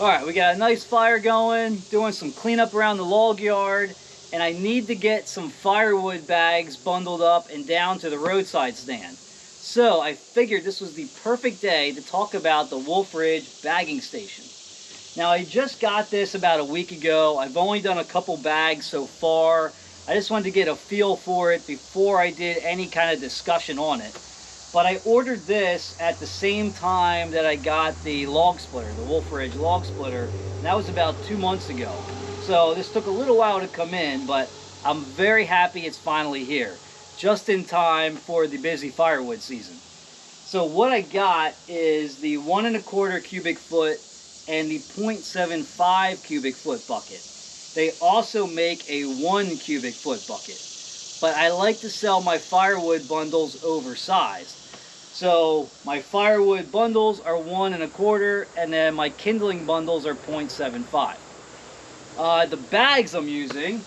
All right, we got a nice fire going, doing some cleanup around the log yard, and I need to get some firewood bags bundled up and down to the roadside stand. So I figured this was the perfect day to talk about the Wolfe Ridge bagging station. Now I just got this about a week ago. I've only done a couple bags so far. I just wanted to get a feel for it before I did any kind of discussion on it. But I ordered this at the same time that I got the log splitter, the Wolfe Ridge log splitter, and that was about 2 months ago. So this took a little while to come in, but I'm very happy it's finally here, just in time for the busy firewood season. So what I got is the 1¼ cubic foot and the 0.75 cubic foot bucket. They also make a 1 cubic foot bucket, but I like to sell my firewood bundles oversized. So my firewood bundles are 1¼ and then my kindling bundles are 0.75. The bags I'm using,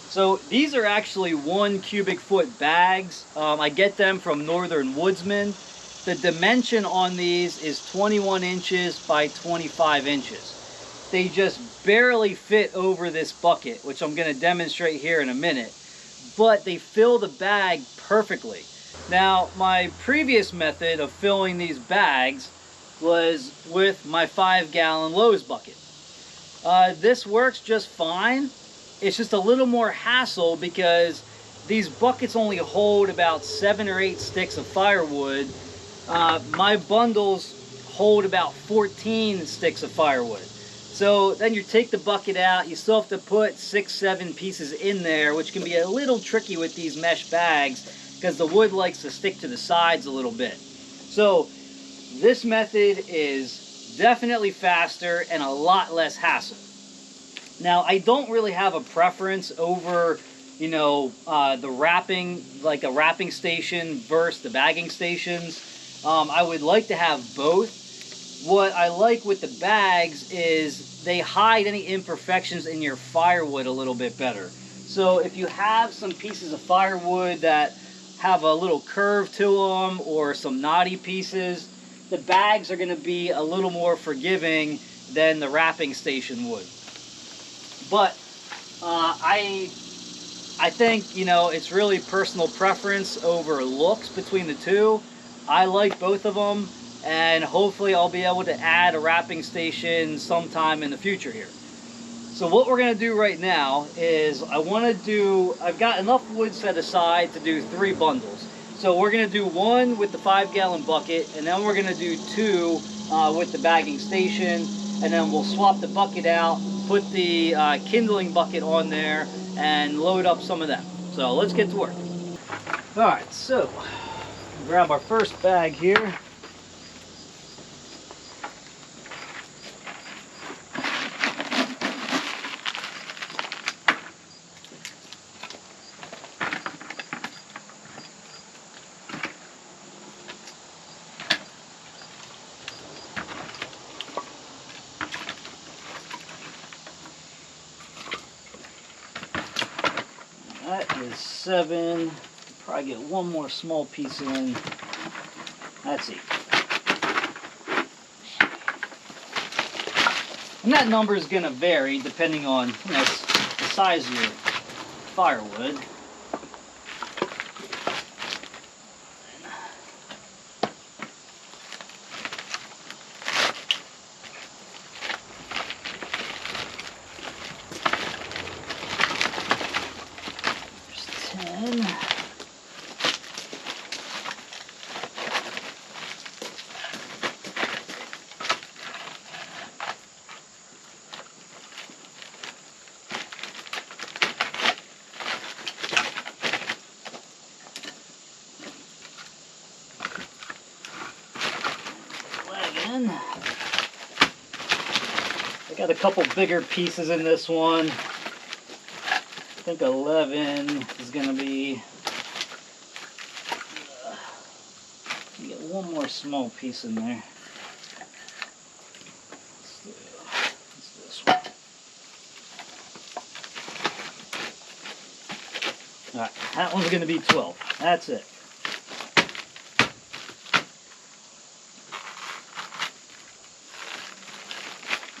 so these are actually 1 cubic foot bags. I get them from Northern Woodsman. The dimension on these is 21 inches by 25 inches. They just barely fit over this bucket, which I'm going to demonstrate here in a minute, but they fill the bag perfectly. Now, my previous method of filling these bags was with my 5-gallon Lowe's bucket. This works just fine. It's just a little more hassle because these buckets only hold about 7 or 8 sticks of firewood. My bundles hold about 14 sticks of firewood. So then you take the bucket out, you still have to put 6, 7 pieces in there, which can be a little tricky with these mesh bags because the wood likes to stick to the sides a little bit. So This method is definitely faster and a lot less hassle. Now, I don't really have a preference over, the wrapping, like a wrapping station versus the bagging stations. I would like to have both. What I like with the bags is they hide any imperfections in your firewood a little bit better. So if you have some pieces of firewood that have a little curve to them or some knotty pieces, the bags are going to be a little more forgiving than the wrapping station would. But I think, it's really personal preference over looks between the two. I like both of them, and hopefully I'll be able to add a wrapping station sometime in the future here. So what we're going to do right now is I've got enough wood set aside to do 3 bundles. So we're going to do 1 with the 5-gallon bucket, and then we're going to do 2 with the bagging station, and then we'll swap the bucket out, put the kindling bucket on there, and load up some of them. So let's get to work. Alright, so grab our first bag here. That is 7. Probably get 1 more small piece in. That's 8. And that number is going to vary depending on the size of your firewood. There's 10. I got a couple bigger pieces in this one. I think 11 is going to be... you get 1 more small piece in there. Let's do this one. Alright, that one's going to be 12. That's it.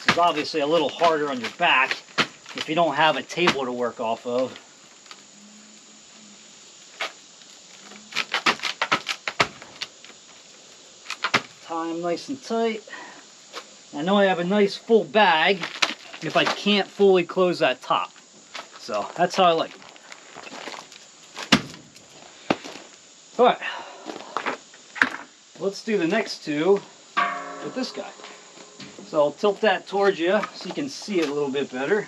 It's obviously a little harder on your back if you don't have a table to work off of. Tie them nice and tight. I know I have a nice full bag if I can't fully close that top. So that's how I like it. Alright, let's do the next 2 with this guy. So I'll tilt that towards you so you can see it a little bit better.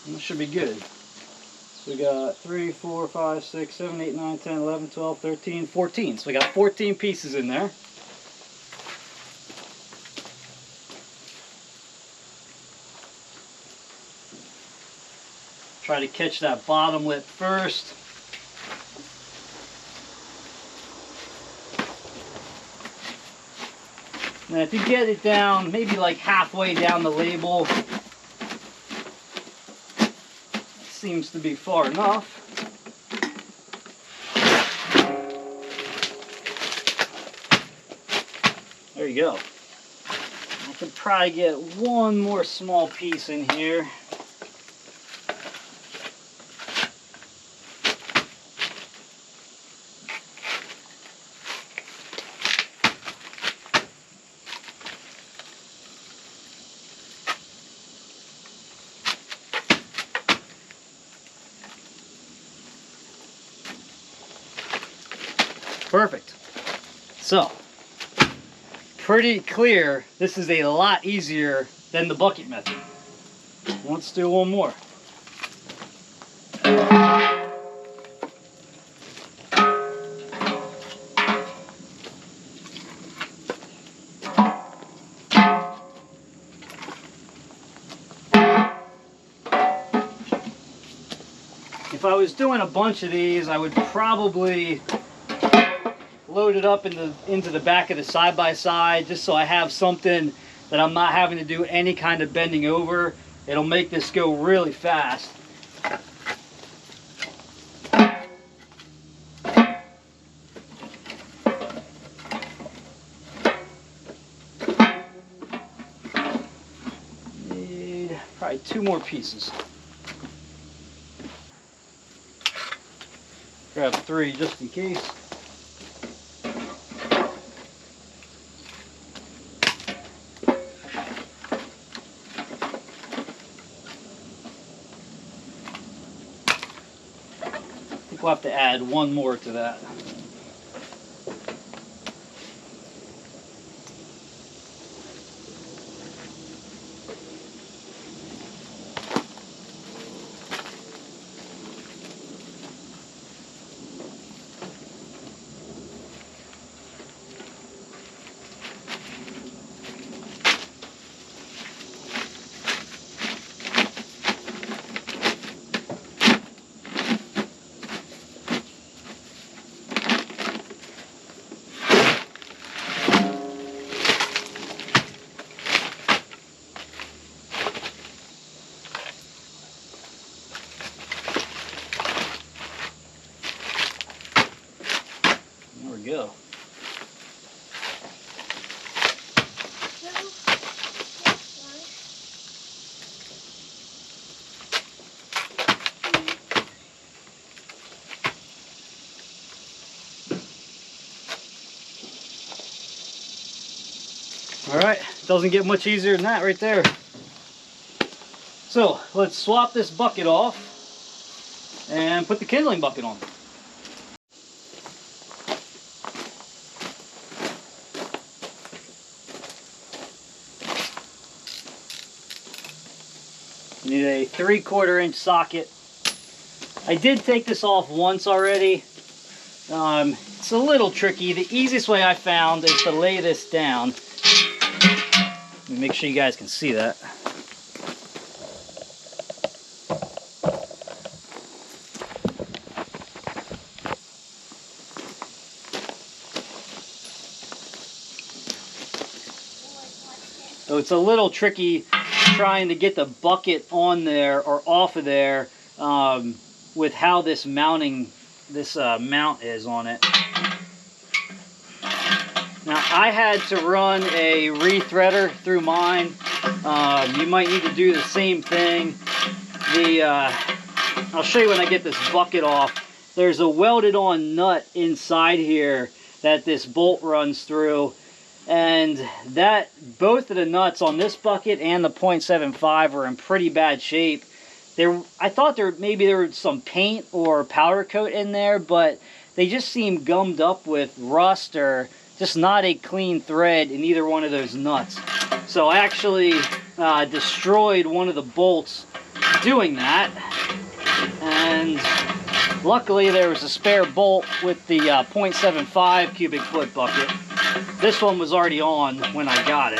That should be good. So we got 3, 4, 5, 6, 7, 8, 9, 10, 11, 12, 13, 14. So we got 14 pieces in there. Try to catch that bottom lip first. And if you get it down, maybe like halfway down the label, seems to be far enough. There you go. I could probably get 1 more small piece in here. Perfect. So, pretty clear, this is a lot easier than the bucket method. Let's do one more. If I was doing a bunch of these, I would probably load it up into the back of the side-by-side, just so I have something that I'm not having to do any kind of bending over. It'll make this go really fast. Need probably 2 more pieces. Grab 3 just in case. I think we'll have to add 1 more to that. Go. All right, doesn't get much easier than that right there. So let's swap this bucket off and put the kindling bucket on. Need a 3/4 inch socket. I did take this off once already. It's a little tricky. The easiest way I found is to lay this down. Let me make sure you guys can see that. So it's a little tricky trying to get the bucket on there or off of there with how this mount is on it. Now I had to run a rethreader through mine. You might need to do the same thing. I'll show you when I get this bucket off. There's a welded on nut inside here that this bolt runs through. And that both of the nuts on this bucket and the 0.75 are in pretty bad shape. I thought maybe there was some paint or powder coat in there, but they just seem gummed up with rust or just not a clean thread in either one of those nuts. So I actually destroyed one of the bolts doing that, and luckily there was a spare bolt with the 0.75 cubic foot bucket. This one was already on when I got it.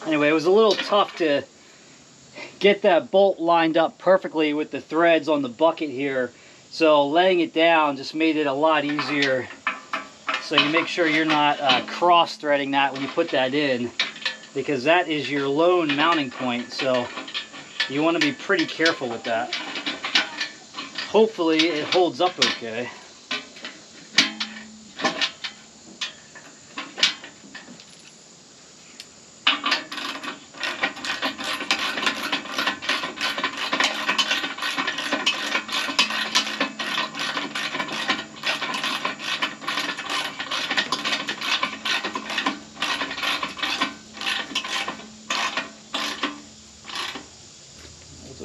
Anyway, it was a little tough to get that bolt lined up perfectly with the threads on the bucket here. So laying it down just made it a lot easier. So you make sure you're not cross-threading that when you put that in, because that is your lone mounting point. So You want to be pretty careful with that. Hopefully it holds up okay.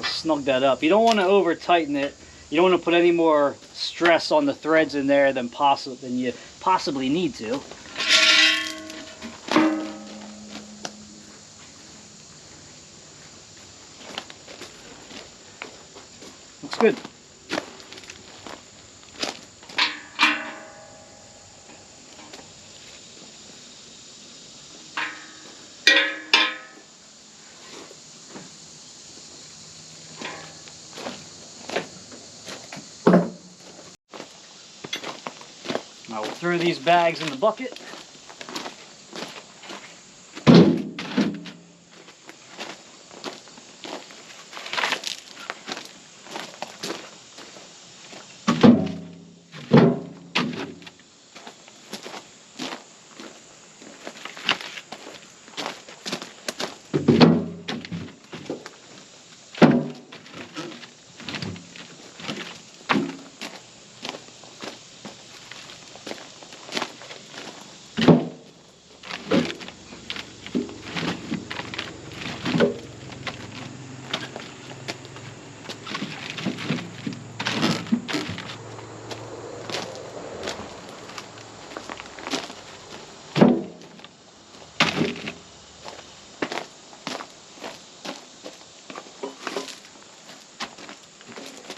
Snug that up. You don't want to over tighten it. You don't want to put any more stress on the threads in there than you possibly need to. Looks good. I will throw these bags in the bucket.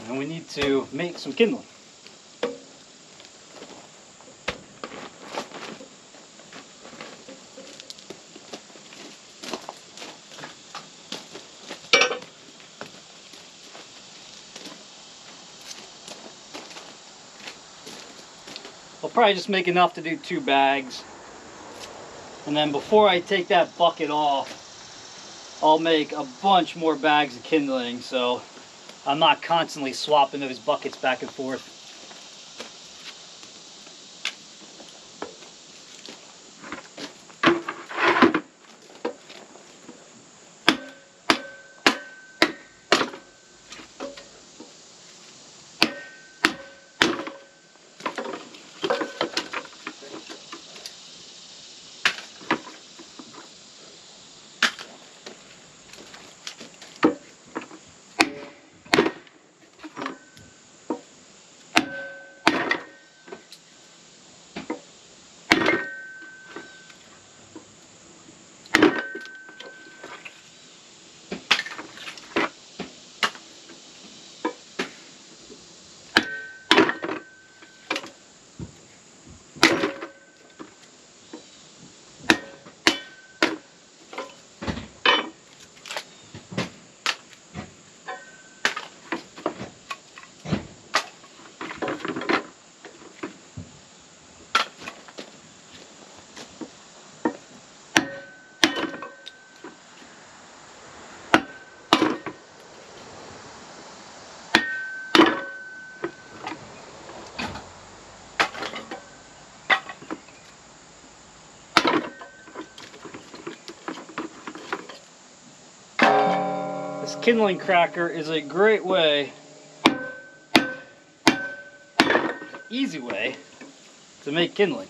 And we need to make some kindling. I'll probably just make enough to do 2 bags. And then before I take that bucket off, I'll make a bunch more bags of kindling, so I'm not constantly swapping those buckets back and forth. This kindling cracker is a great way, easy way, to make kindling.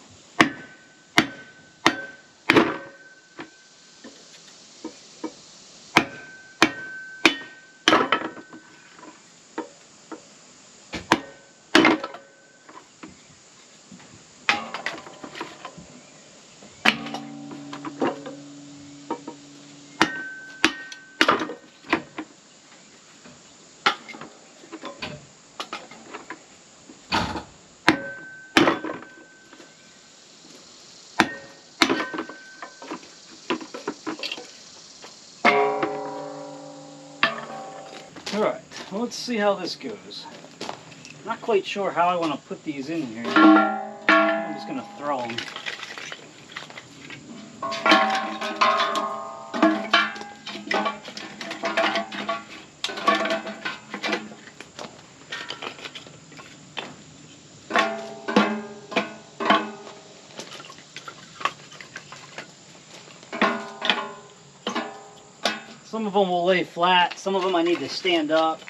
Alright, well, let's see how this goes. Not quite sure how I want to put these in here. I'm just going to throw them. Some of them will lay flat, some of them I need to stand up.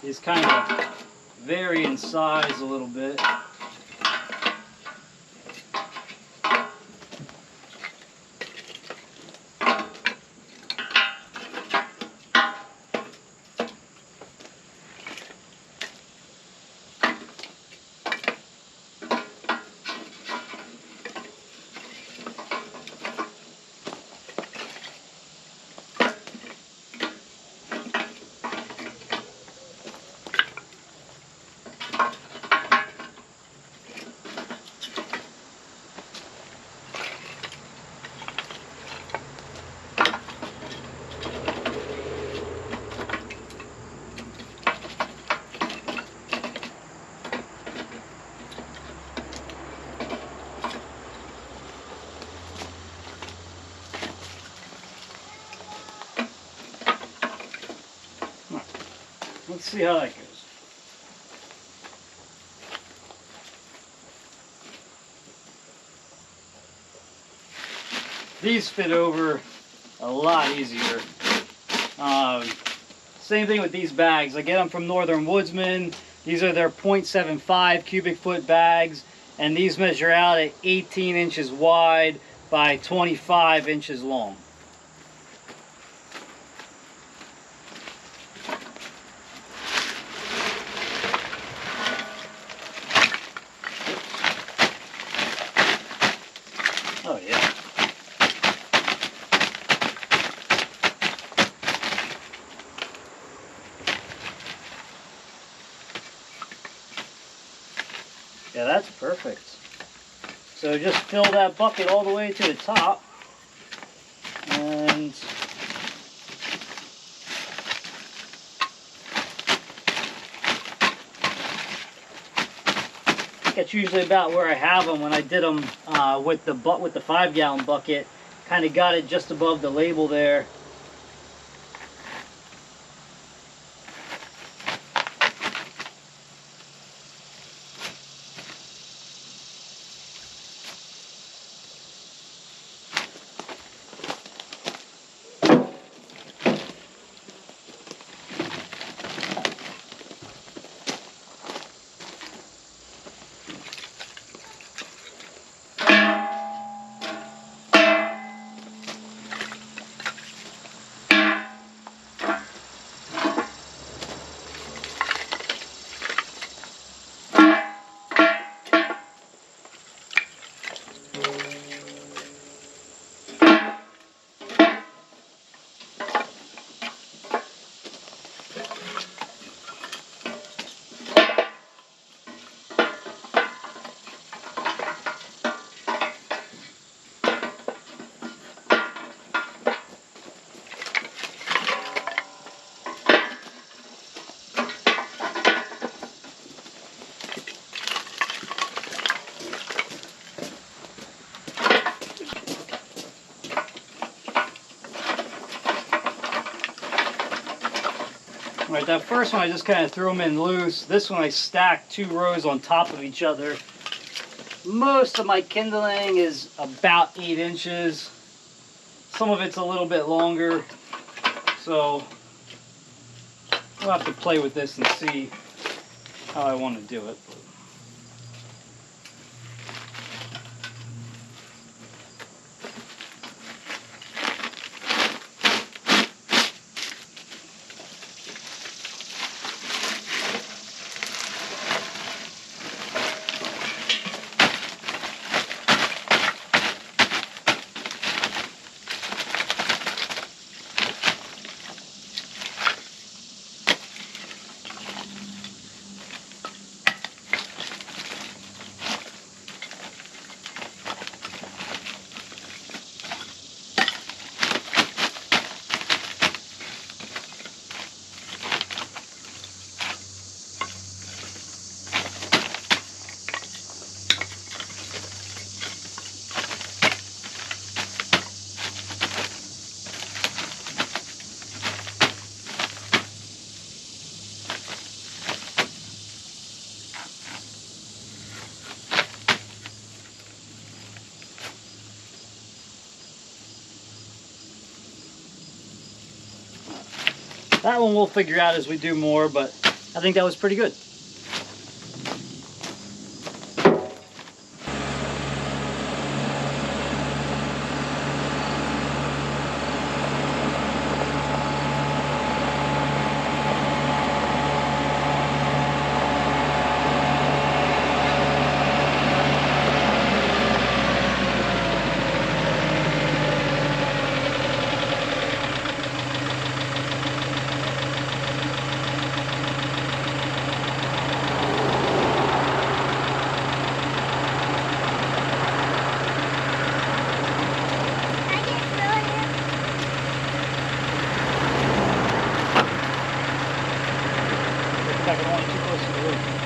These kind of vary in size a little bit. Let's see how that goes. These fit over a lot easier. Same thing with these bags. I get them from Northern Woodsman. These are their 0.75 cubic foot bags, and these measure out at 18 inches wide by 25 inches long. Oh yeah. Yeah, that's perfect. So just fill that bucket all the way to the top, and that's usually about where I have them when I did them with the 5-gallon bucket. Kind of got it just above the label there. All right, that first one I just kind of threw them in loose. This one I stacked 2 rows on top of each other. Most of my kindling is about 8 inches. Some of it's a little bit longer. So I'll have to play with this and see how I want to do it. That one we'll figure out as we do more, but I think that was pretty good. I don't want it too close to the roof.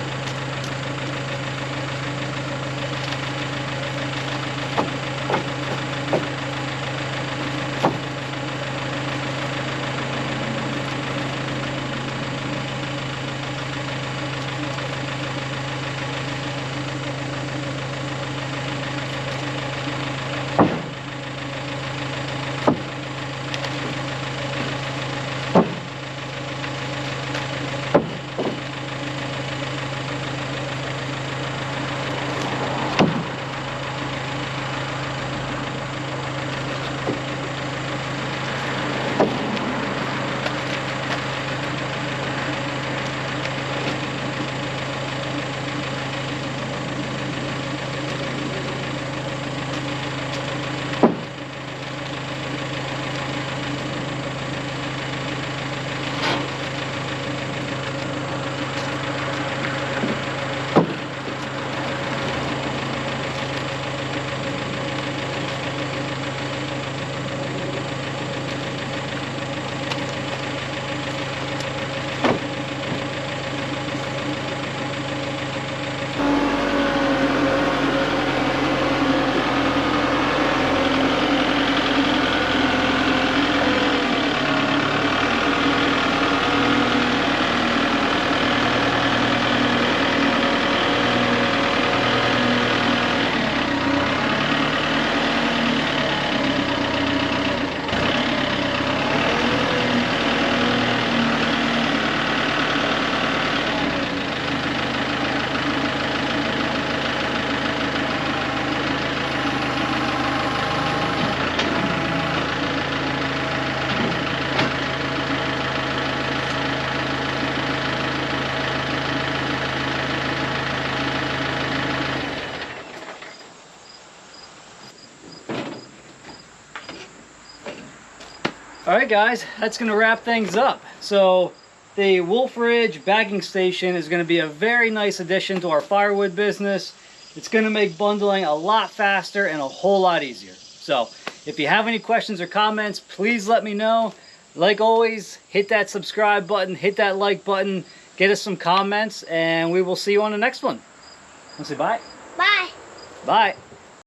Alright guys, that's going to wrap things up. So the Wolfe Ridge bagging station is going to be a very nice addition to our firewood business. It's going to make bundling a lot faster and a whole lot easier. So if you have any questions or comments, please let me know. Like always, hit that subscribe button, hit that like button, get us some comments, and we will see you on the next one. Want to say bye? Bye. Bye.